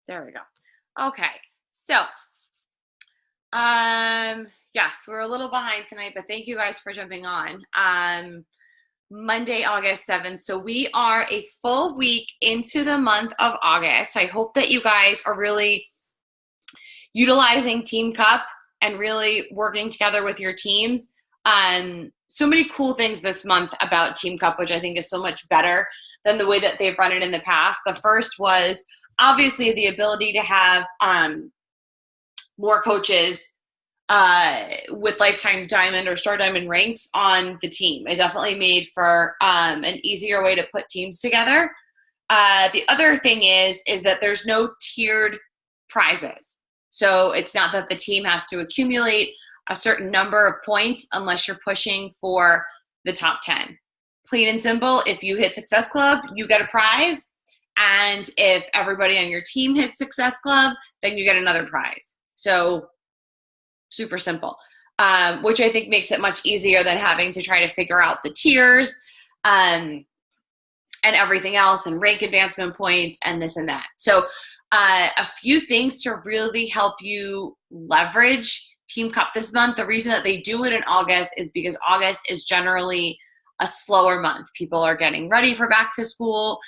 There we go. Okay. So, yes, we're a little behind tonight, but thank you guys for jumping on. Monday, August 7th. So we are a full week into the month of August. I hope that you guys are really utilizing Team Cup and really working together with your teams. So many cool things this month about Team Cup, which I think is so much better than the way that they've run it in the past. The first was obviously the ability to have more coaches with Lifetime Diamond or Star Diamond ranks on the team. It definitely made for an easier way to put teams together. The other thing is that there's no tiered prizes. So it's not that the team has to accumulate a certain number of points unless you're pushing for the top 10. Plain and simple, if you hit Success Club, you get a prize. And if everybody on your team hits Success Club, then you get another prize. So super simple, which I think makes it much easier than having to try to figure out the tiers and everything else and rank advancement points and this and that. So a few things to really help you leverage Team Cup this month. The reason that they do it in August is because August is generally a slower month. People are getting ready for back to school.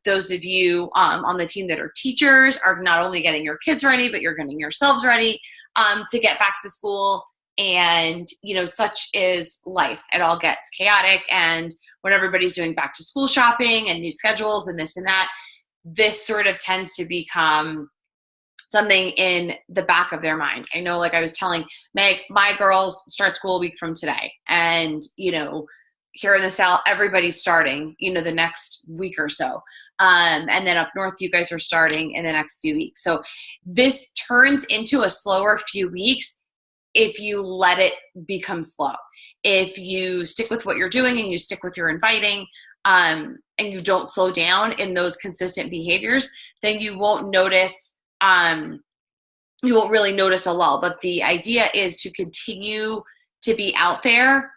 Those of you on the team that are teachers are not only getting your kids ready, but you're getting yourselves ready to get back to school. And, you know, such is life. It all gets chaotic. And when everybody's doing back to school shopping and new schedules and this and that, this sort of tends to become something in the back of their mind. I know, like I was telling Meg, my girls start school a week from today. And, you know, here in the South, everybody's starting, you know, the next week or so. And then up north, you guys are starting in the next few weeks. So this turns into a slower few weeks if you let it become slow. If you stick with what you're doing and you stick with your inviting, and you don't slow down in those consistent behaviors, then you won't notice, you won't really notice a lull. But the idea is to continue to be out there,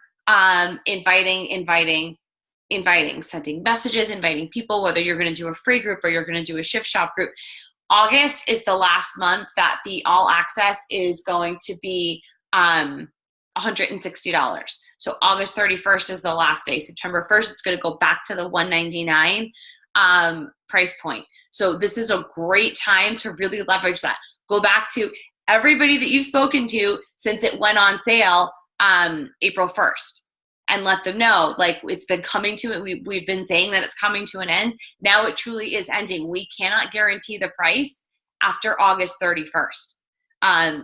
inviting, sending messages, inviting people, whether you're going to do a free group or you're going to do a shift shop group. August is the last month that the all access is going to be $160. So August 31st is the last day. September 1st, it's going to go back to the $199 price point. So this is a great time to really leverage that. Go back to everybody that you've spoken to since it went on sale April 1st and let them know, like, it's been coming to it. We've been saying that it's coming to an end. Now it truly is ending. We cannot guarantee the price after August 31st.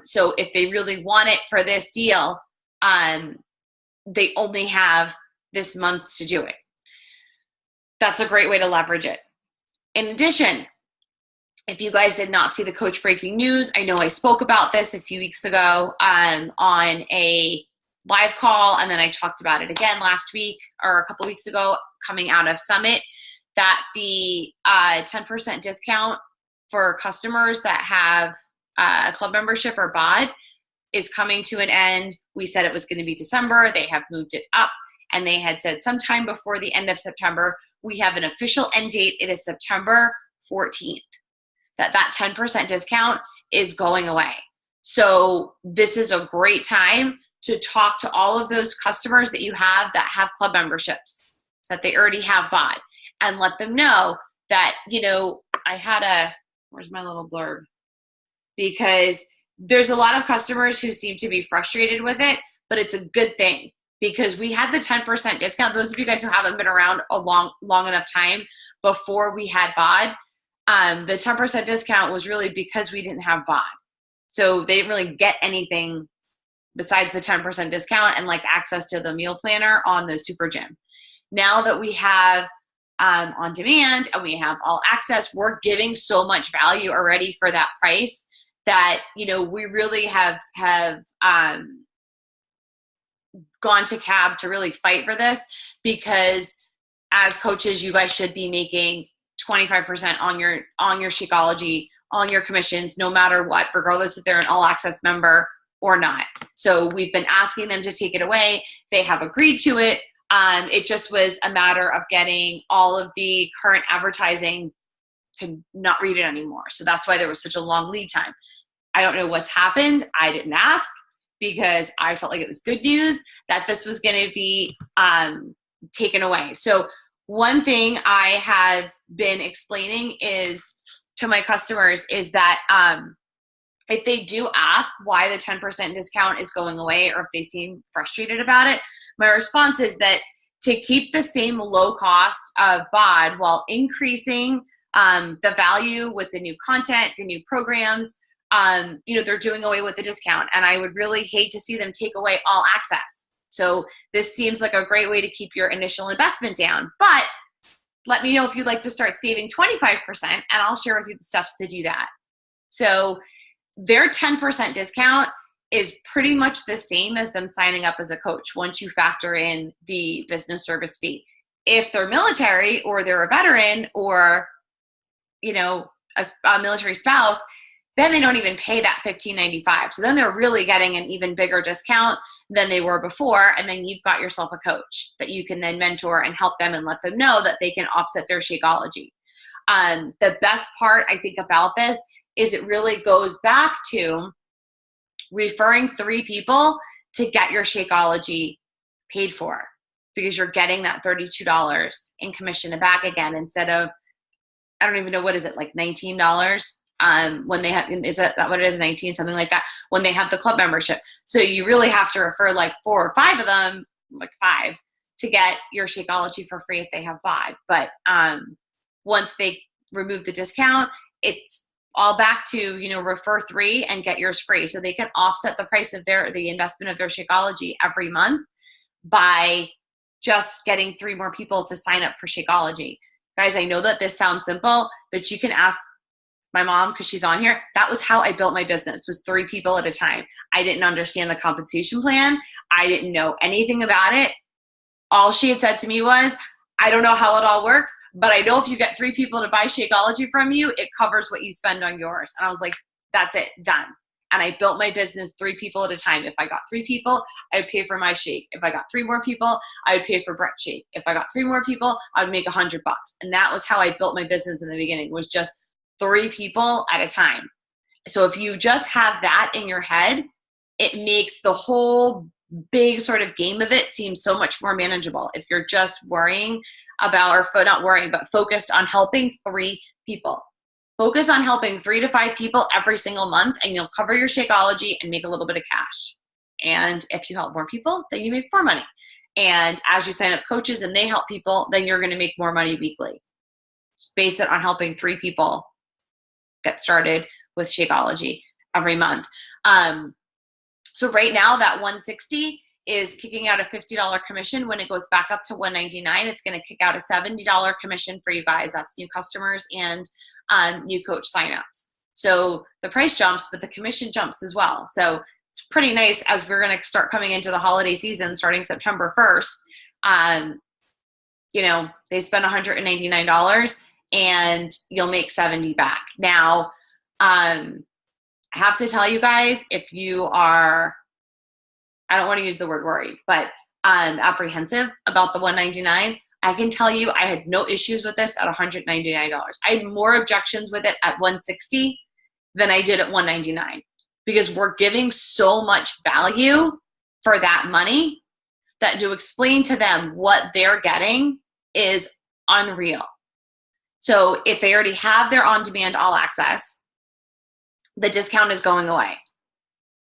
So if they really want it for this deal, they only have this month to do it. That's a great way to leverage it. In addition, if you guys did not see the Coach Breaking News, I know I spoke about this a few weeks ago on a live call, and then I talked about it again last week or a couple weeks ago coming out of Summit, that the 10% discount for customers that have a club membership or BOD is coming to an end. We said it was going to be December. They have moved it up, and they had said sometime before the end of September. We have an official end date. It is September 14th. That 10% discount is going away. So this is a great time to talk to all of those customers that you have that have club memberships, that they already have BOD, and let them know that, you know, where's my little blurb? Because there's a lot of customers who seem to be frustrated with it, but it's a good thing because we had the 10% discount. Those of you guys who haven't been around a long enough time before we had BOD, the 10% discount was really because we didn't have BOD. So they didn't really get anything besides the 10% discount and like access to the meal planner on the Super Gym. Now that we have on demand and we have all access, we're giving so much value already for that price that, you know, we really have gone to CAB to really fight for this, because as coaches, you guys should be making 25% on your Shakeology, on your commissions, no matter what, regardless if they're an all access member or not. So we've been asking them to take it away. They have agreed to it. It just was a matter of getting all of the current advertising to not read it anymore. So that's why there was such a long lead time. I don't know what's happened. I didn't ask because I felt like it was good news that this was going to be taken away. So one thing I have been explaining is to my customers is that if they do ask why the 10% discount is going away, or if they seem frustrated about it, my response is that to keep the same low cost of BOD while increasing the value with the new content, the new programs, they're doing away with the discount. And I would really hate to see them take away all access. So this seems like a great way to keep your initial investment down. But let me know if you'd like to start saving 25%, and I'll share with you the steps to do that. So their 10% discount is pretty much the same as them signing up as a coach once you factor in the business service fee. If they're military or they're a veteran or, a military spouse, then they don't even pay that $15.95. So then they're really getting an even bigger discount than they were before. And then you've got yourself a coach that you can then mentor and help them and let them know that they can offset their Shakeology. The best part I think about this is it really goes back to referring 3 people to get your Shakeology paid for, because you're getting that $32 in commission back again instead of, I don't even know, what is it, like $19? When they have, is that what it is, 19, something like that, when they have the club membership. So you really have to refer like 4 or 5 of them, like 5, to get your Shakeology for free if they have BOD. But once they remove the discount, it's all back to, refer 3 and get yours free. So they can offset the price of the investment of their Shakeology every month by just getting 3 more people to sign up for Shakeology. Guys, I know that this sounds simple, but you can ask my mom, because she's on here. That was how I built my business, was 3 people at a time. I didn't understand the compensation plan. I didn't know anything about it. All she had said to me was, I don't know how it all works, but I know if you get 3 people to buy Shakeology from you, it covers what you spend on yours. And I was like, that's it, done. And I built my business 3 people at a time. If I got 3 people, I would pay for my shake. If I got 3 more people, I would pay for Brett's shake. If I got 3 more people, I would make $100. And that was how I built my business in the beginning, was just 3 people at a time. So if you just have that in your head, it makes the whole big sort of game of it seem so much more manageable. If you're just worrying about, or not worrying, but focused on helping 3 people. Focus on helping 3 to 5 people every single month, and you'll cover your Shakeology and make a little bit of cash. And if you help more people, then you make more money. And as you sign up coaches and they help people, then you're going to make more money weekly. Just base it on helping 3 people get started with Shakeology every month. So right now that $160 is kicking out a $50 commission. When it goes back up to $199, it's going to kick out a $70 commission for you guys. That's new customers and new coach signups. So the price jumps, but the commission jumps as well. So it's pretty nice as we're going to start coming into the holiday season starting September 1st. They spend $199 and you'll make $70 back. Now, I have to tell you guys, if you are, I don't want to use the word worried, but apprehensive about the $199, I can tell you I had no issues with this at $199. I had more objections with it at $160 than I did at $199, because we're giving so much value for that money that to explain to them what they're getting is unreal. So if they already have their on-demand all access, the discount is going away.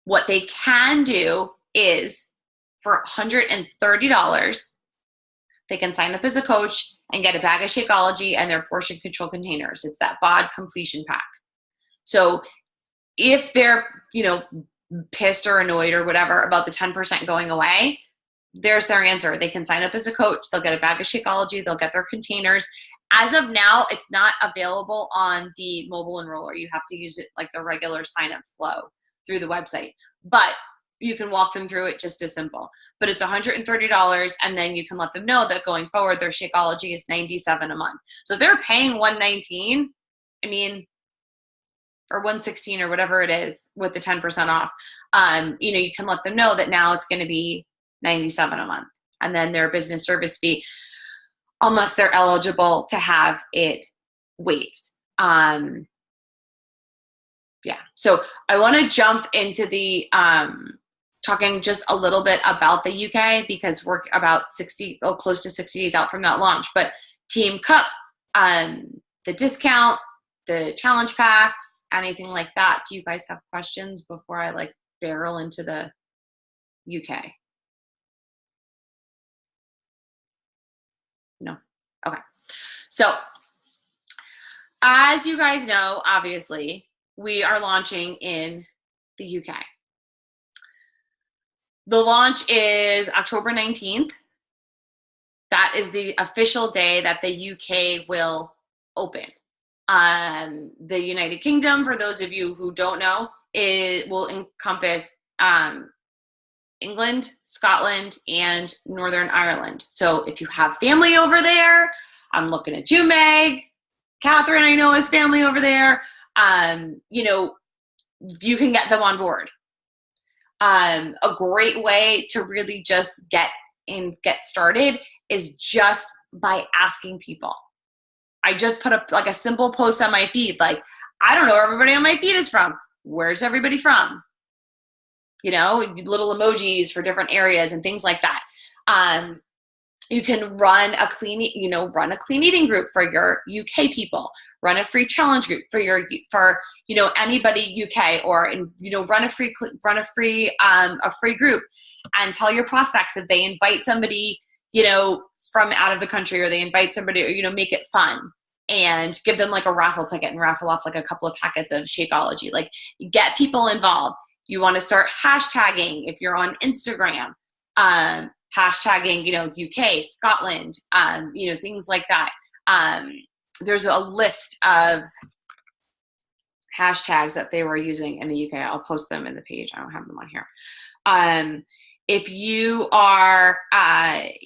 What they can do is for $130, they can sign up as a coach and get a bag of Shakeology and their portion control containers. It's that BOD completion pack. So if they're, pissed or annoyed or whatever about the 10% going away, there's their answer. They can sign up as a coach. They'll get a bag of Shakeology. They'll get their containers. As of now, it's not available on the mobile enroller. You have to use it like the regular sign-up flow through the website. But you can walk them through it just as simple. But it's $130, and then you can let them know that going forward, their Shakeology is $97 a month. So if they're paying $119, or $116 or whatever it is with the 10% off, you can let them know that now it's going to be $97 a month. And then their business service fee, unless they're eligible to have it waived. Yeah, so I want to jump into the talking just a little bit about the UK because we're about close to 60 days out from that launch. But Team Cup, the discount, the challenge packs, anything like that. Do you guys have questions before I like barrel into the UK? No? Okay. So as you guys know, obviously, we are launching in the UK. The launch is October 19th. That is the official day that the UK will open. The United Kingdom, for those of you who don't know, it will encompass England, Scotland, and Northern Ireland. So if you have family over there, I'm looking at you, Meg. Catherine, I know, has family over there. You know, you can get them on board. A great way to really just get started is just by asking people. I just put up like a simple post on my feed, like, I don't know where everybody on my feed is from. Where's everybody from? You know, little emojis for different areas and things like that. You can run a clean eating group for your UK people. Run a free challenge group for anybody UK, or run a free group and tell your prospects if they invite somebody from out of the country, or they invite somebody, or make it fun and give them like a raffle ticket and raffle off like a couple of packets of Shakeology. Like, get people involved. You want to start hashtagging if you're on Instagram. Hashtagging, UK, Scotland, things like that. There's a list of hashtags that they were using in the UK. I'll post them in the page. I don't have them on here. If you are,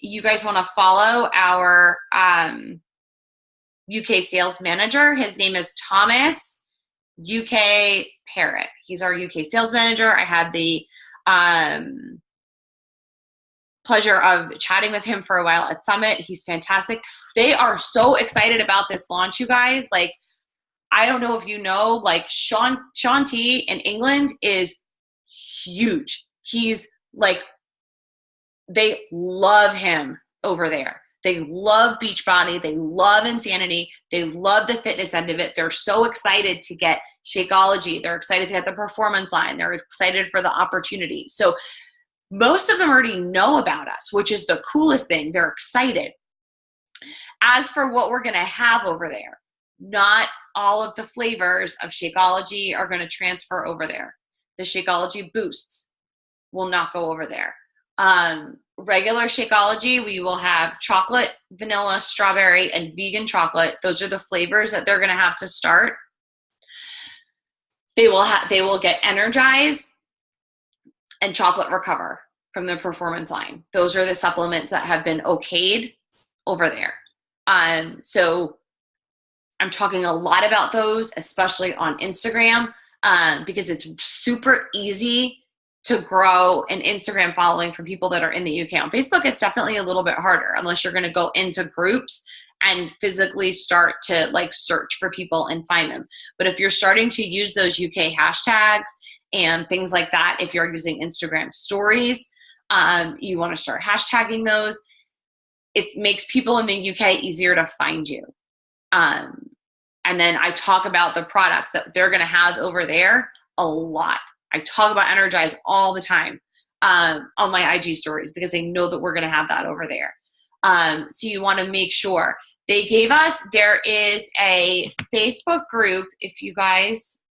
you guys want to follow our UK sales manager, his name is Thomas UK Parrott. He's our UK sales manager. I had the pleasure of chatting with him for a while at Summit. He's fantastic. They are so excited about this launch, you guys. Like, I don't know if you know, like Shaun T in England is huge. He's like, they love him over there. They love Beachbody. They love Insanity. They love the fitness end of it. They're so excited to get Shakeology. They're excited to get the performance line. They're excited for the opportunity. So most of them already know about us, which is the coolest thing. They're excited. As for what we're going to have over there, not all of the flavors of Shakeology are going to transfer over there. The Shakeology boosts will not go over there. Regular Shakeology, we will have chocolate, vanilla, strawberry, and vegan chocolate. Those are the flavors that they're going to have to start. They will get Energize and Chocolate Recover from the performance line. Those are the supplements that have been okayed over there. So I'm talking a lot about those, especially on Instagram, because it's super easy to grow an Instagram following for people that are in the UK. On Facebook, it's definitely a little bit harder unless you're going to go into groups and physically start to like search for people and find them. But if you're starting to use those UK hashtags and things like that, if you're using Instagram stories, you want to start hashtagging those. It makes people in the UK easier to find you. And then I talk about the products that they're going to have over there a lot. I talk about Energize all the time on my IG stories because they know that we're going to have that over there. So you want to make sure. They gave us, there is a Facebook group, if you guys,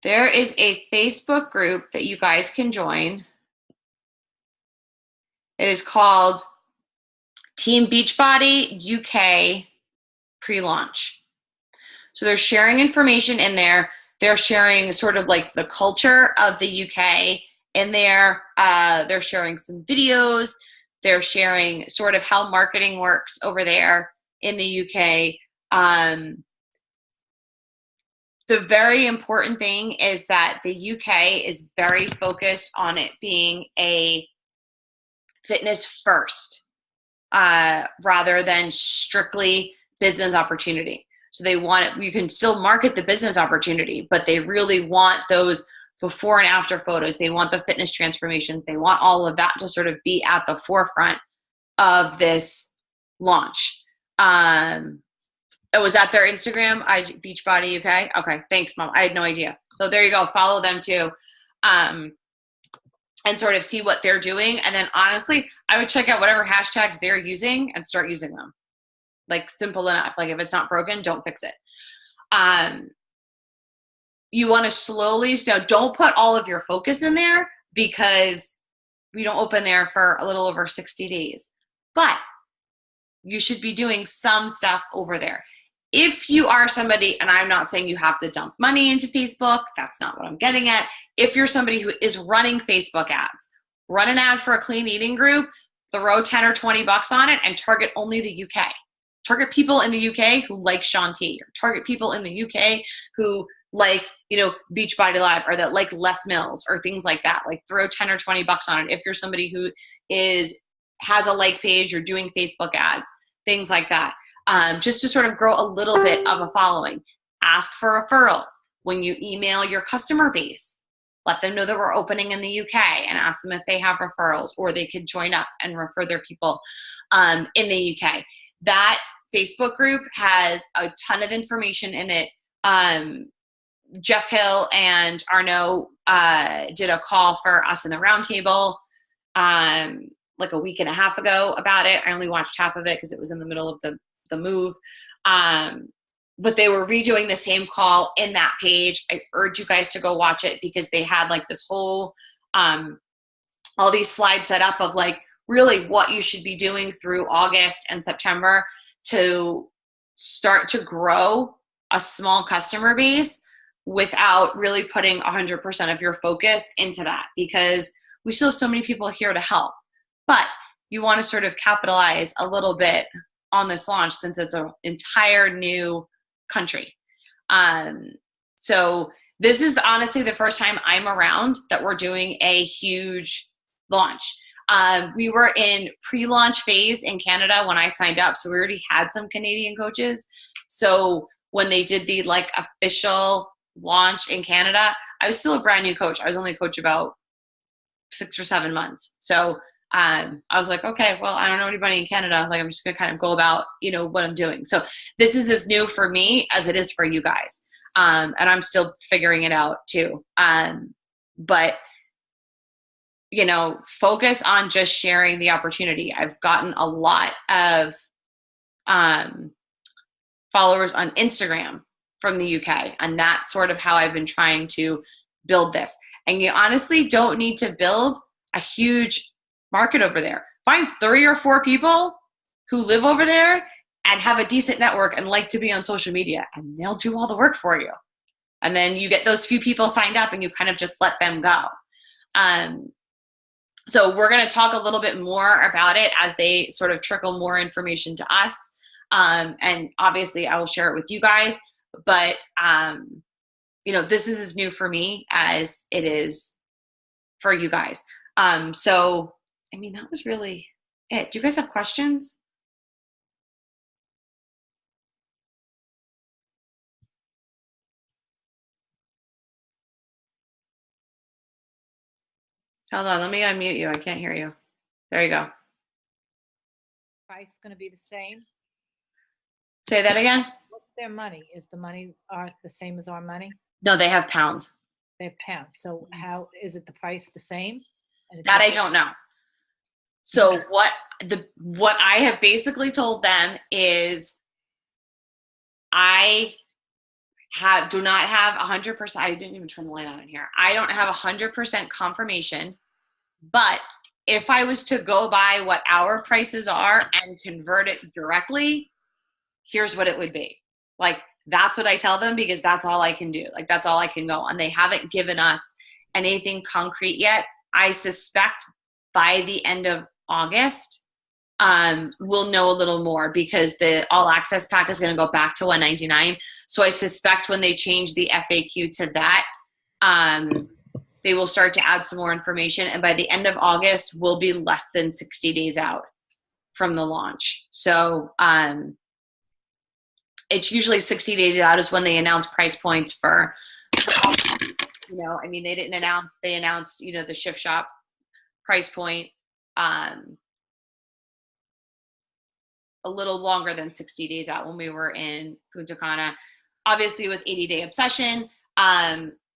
there is a Facebook group that you guys can join. It is called Team Beachbody UK pre-launch. So they're sharing information in there. They're sharing sort of like the culture of the UK in there. They're sharing some videos. They're sharing sort of how marketing works over there in the UK. the very important thing is that the UK is very focused on it being a fitness first, rather than strictly business opportunity. So they want it, you can still market the business opportunity, but they really want those before and after photos. They want the fitness transformations. They want all of that to sort of be at the forefront of this launch. It was at their Instagram, Beachbody UK. Okay, thanks, Mom. I had no idea. So there you go. Follow them too, and sort of see what they're doing. And then honestly, I would check out whatever hashtags they're using and start using them. Like, simple enough. Like, if it's not broken, don't fix it. You want to slowly, so don't put all of your focus in there, because we don't open there for a little over 60 days. But you should be doing some stuff over there. If you are somebody, and I'm not saying you have to dump money into Facebook, that's not what I'm getting at. If you're somebody who is running Facebook ads, run an ad for a clean eating group, throw 10 or 20 bucks on it, and target only the UK. Target people in the UK who like Shaun T, or target people in the UK who like, Beachbody Live, or that like Les Mills, or things like that. Like, throw 10 or 20 bucks on it. If you're somebody who has a like page or doing Facebook ads, things like that. Just to sort of grow a little bit of a following. Ask for referrals. When you email your customer base, let them know that we're opening in the UK, and ask them if they have referrals, or they could join up and refer their people in the UK. That Facebook group has a ton of information in it. Jeff Hill and Arnaud did a call for us in the roundtable like a week and a half ago about it. I only watched half of it because it was in the middle of the move. But they were redoing the same call in that page. I urge you guys to go watch it, because they had like this whole, all these slides set up of like really what you should be doing through August and September to start to grow a small customer base without really putting 100% of your focus into that, because we still have so many people here to help. But you want to sort of capitalize a little bit on this launch, since it's an entire new country. So this is honestly the first time I'm around that we're doing a huge launch. We were in pre-launch phase in Canada when I signed up, so we already had some Canadian coaches. So when they did the like official launch in Canada, I was still a brand new coach. I was only a coach about 6 or 7 months. So I was like, okay, well, I don't know anybody in Canada. Like, I'm just going to kind of go about, what I'm doing. So this is as new for me as it is for you guys. And I'm still figuring it out too. But, focus on just sharing the opportunity. I've gotten a lot of followers on Instagram from the UK, and that's sort of how I've been trying to build this. And you honestly don't need to build a huge market over there. Find 3 or 4 people who live over there and have a decent network and like to be on social media, and they'll do all the work for you. And then you get those few people signed up, and you kind of just let them go. So we're going to talk a little bit more about it as they sort of trickle more information to us. And obviously I will share it with you guys, but this is as new for me as it is for you guys. So, that was really it. Do you guys have questions? Hold on, let me unmute you. I can't hear you. There you go. Price going to be the same? Say that again. What's their money? Is the money the same as our money? No, they have pounds. They have pounds. So how is it the price the same? That I don't know. So what I have basically told them is I do not have 100%. I didn't even turn the light on in here. I don't have 100% confirmation, but if I was to go by what our prices are and convert it directly, here's what it would be. Like, that's what I tell them, because that's all I can do. Like, that's all I can go on. They haven't given us anything concrete yet. I suspect by the end of August, we'll know a little more, because the all access pack is going to go back to $199. So I suspect when they change the FAQ to that, they will start to add some more information. And by the end of August, we'll be less than 60 days out from the launch. So it's usually 60 days out is when they announce price points for, you know, I mean, they announced, you know, the Shift Shop price point a little longer than 60 days out when we were in Punta Cana. Obviously with 80-day obsession,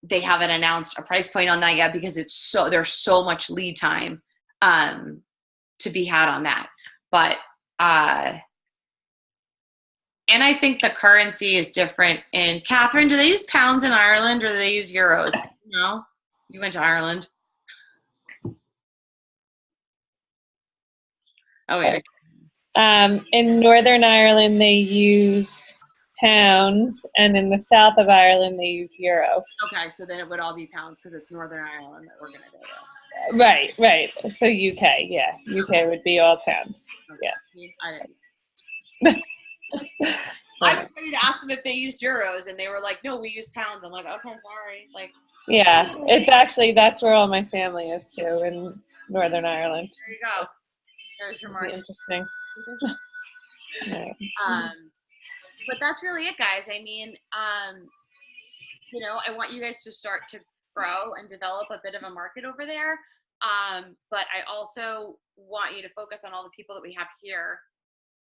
they haven't announced a price point on that yet, because there's so much lead time to be had on that. But and I think the currency is different. And Catherine, do they use pounds in Ireland, or do they use euros? No, you went to Ireland. Oh wait. In Northern Ireland, they use pounds, and in the south of Ireland, they use euro. Okay, so then it would all be pounds, because it's Northern Ireland that we're going to go to. Right. So UK, yeah. UK would be all pounds. Okay. Yeah. I was ready to ask them if they used euros, and they were like, no, we use pounds. I'm like, okay, sorry. Like, yeah, it's actually, that's where all my family is too, in Northern Ireland. There you go. There's your market. Interesting. Right. But that's really it, guys. I mean, you know, I want you guys to start to grow and develop a bit of a market over there. But I also want you to focus on all the people that we have here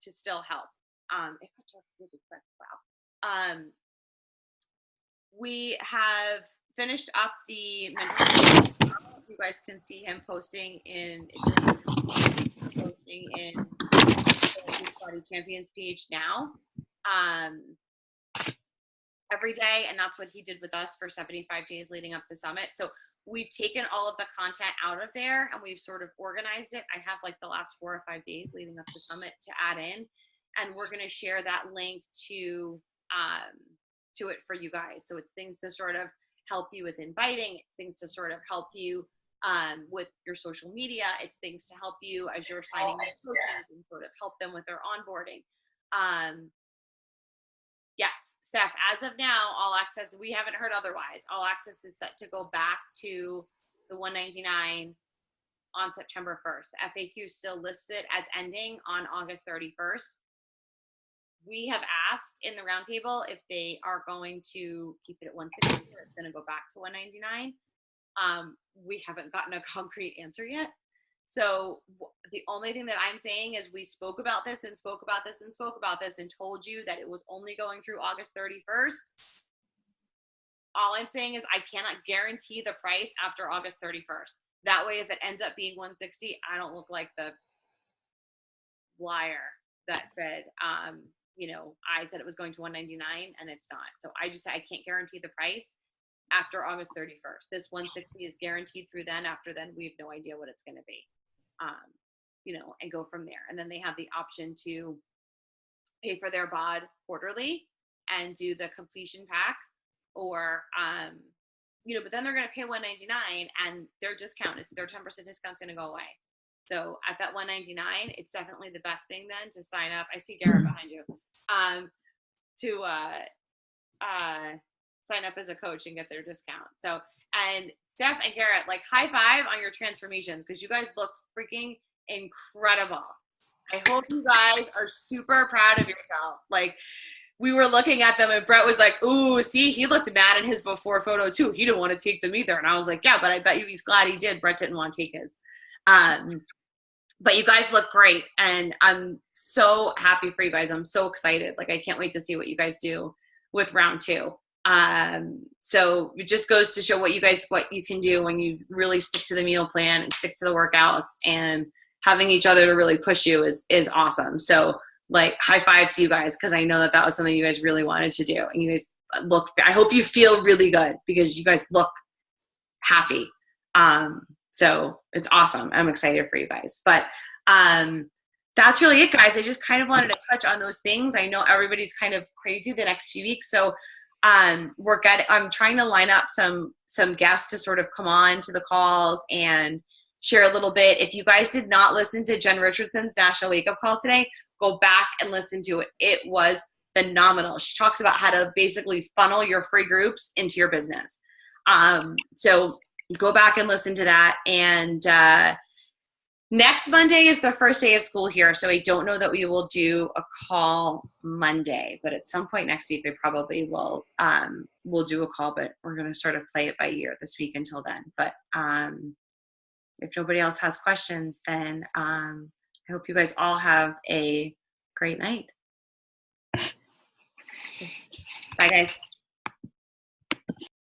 to still help. If I talk really quick, wow. We have finished up the mentor. You guys can see him posting in the Body Champions page now. Every day, and that's what he did with us for 75 days leading up to Summit. So we've taken all of the content out of there, and we've sort of organized it. I have like the last 4 or 5 days leading up to Summit to add in, and we're going to share that link to it for you guys. So it's things to sort of help you with inviting. It's things to sort of help you with your social media. It's things to help you as you're signing up coaches and sort of help them with their onboarding. Yes, Steph, as of now, All Access, we haven't heard otherwise. All Access is set to go back to the $199 on September 1st. The FAQ is still listed as ending on August 31st. We have asked in the roundtable if they are going to keep it at $160 or it's going to go back to $199. We haven't gotten a concrete answer yet. So the only thing that I'm saying is we spoke about this and spoke about this and spoke about this and told you that it was only going through August 31st. All I'm saying is I cannot guarantee the price after August 31st. That way, if it ends up being $160, I don't look like the liar that said, you know, I said it was going to $199 and it's not. So I can't guarantee the price after August 31st. This $160 is guaranteed through then. After then, we have no idea what it's going to be. You know, and go from there. And then they have the option to pay for their bod quarterly and do the completion pack, or, you know, but then they're going to pay $199 and their 10% discount is going to go away. So at that $199, it's definitely the best thing then to sign up. I see Garrett behind you. To sign up as a coach and get their discount. So, and Steph and Garrett, like, high five on your transformations, because you guys look freaking incredible. I hope you guys are super proud of yourself. Like, we were looking at them and Brett was like, ooh, see, he looked mad in his before photo too. He didn't want to take them either. And I was like, yeah, but I bet you he's glad he did. Brett didn't want to take his. But you guys look great. And I'm so happy for you guys. I'm so excited. Like, I can't wait to see what you guys do with round 2. So it just goes to show what you can do when you really stick to the meal plan and stick to the workouts, and having each other to really push you is awesome. So, like, high five to you guys, because I know that was something you guys really wanted to do, and you guys I hope you feel really good because you guys look happy. So it's awesome. I'm excited for you guys, but that's really it, guys. I just kind of wanted to touch on those things. I know everybody's kind of crazy the next few weeks, so I'm trying to line up some guests to sort of come on to the calls and share a little bit. If you guys did not listen to Jen Richardson's National Wake Up Call today, go back and listen to it. It was phenomenal. She talks about how to basically funnel your free groups into your business. So go back and listen to that. And next Monday is the first day of school here, so I don't know that we will do a call Monday, but at some point next week, we probably will we'll do a call, but we're going to sort of play it by ear this week until then. But if nobody else has questions, then I hope you guys all have a great night. Bye, guys.